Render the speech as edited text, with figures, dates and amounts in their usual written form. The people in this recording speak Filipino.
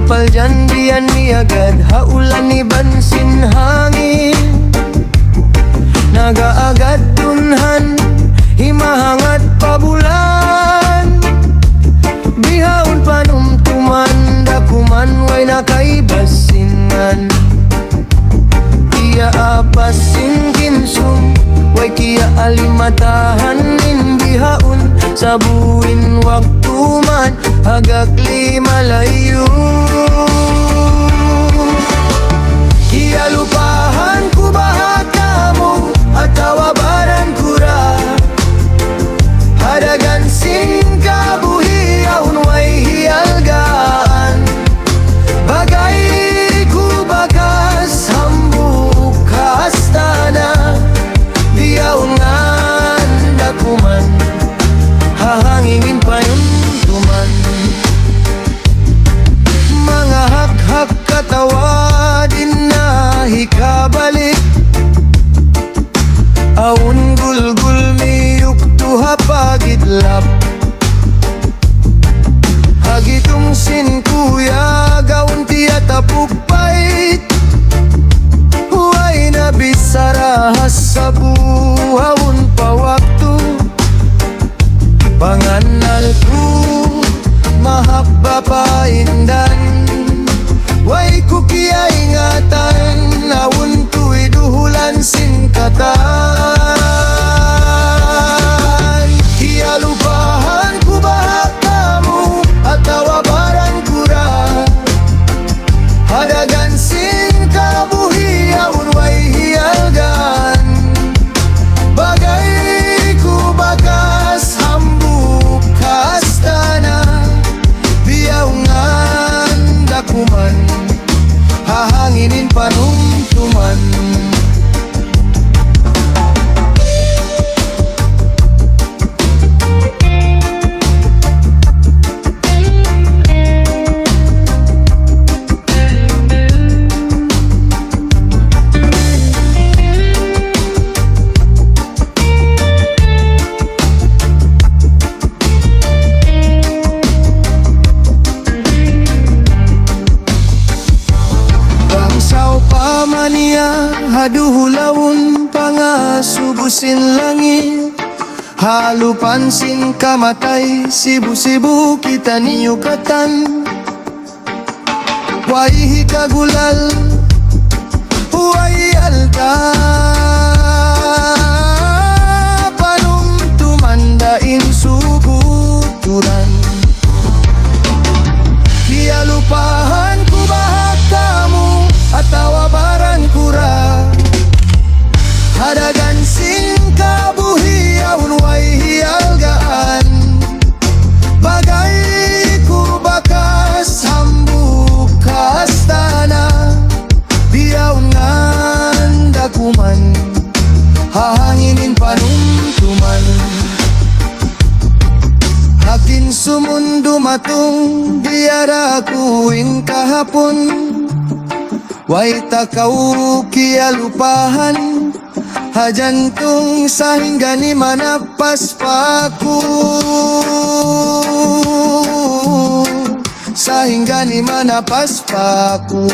Napaljan diyan ni agad haulan ni bansin hangin. Nagaagad tunhan himahangat pabulan. Bihaon panumtuman dakuman way nakaibasingan. Iya apasin kinsum way kia alimatahan nin bihaon. Sabuin waktu man hagak lima layu. Iya lupahan ku bahat kamu atau abaran kura. Hadagan sing kabuhi aun way hialgaan. Bagay ku bakas hambuk ka astana. Diaungan dakuman hahangingin payuntuman. Mga hak-hak katawa din na hikabalik. Aun gulgul miyuk tuha pagidlap. Hagitong sin kuya gaun tiya tapukpait. Huway nabisarahas sa buhaon pa waktu. Panganal ku mahabba paindan. Way ku kia ingatan awun tu'y duhulan singkatan. Iya lupahan ku bahak kamu atau abaran kura. Hadagan sing kabuhi awun way hialgan. Bagay ku bakas hambuk ka astana. Biyaungan dakuman hahanginin panumtuman. Haduh laun pangasubusin langit. Halupan sin kamatay sibu-sibu kita niyukatan. Way hikagulal way alta. Panumtumandain subuturan. Dia lupahan ku bahak kamu atau abaran kura. Hadagan sing kabuhi aun way hialgaan. Bagay ku bakas hambuk ka astana. Biyaungan dakuman hahanginin panumtuman. Hakin sumundo matung diara kuing kahapon. Way takau kia lupahan hajantung sehingga ni manapas paku. Sehingga ni manapas paku.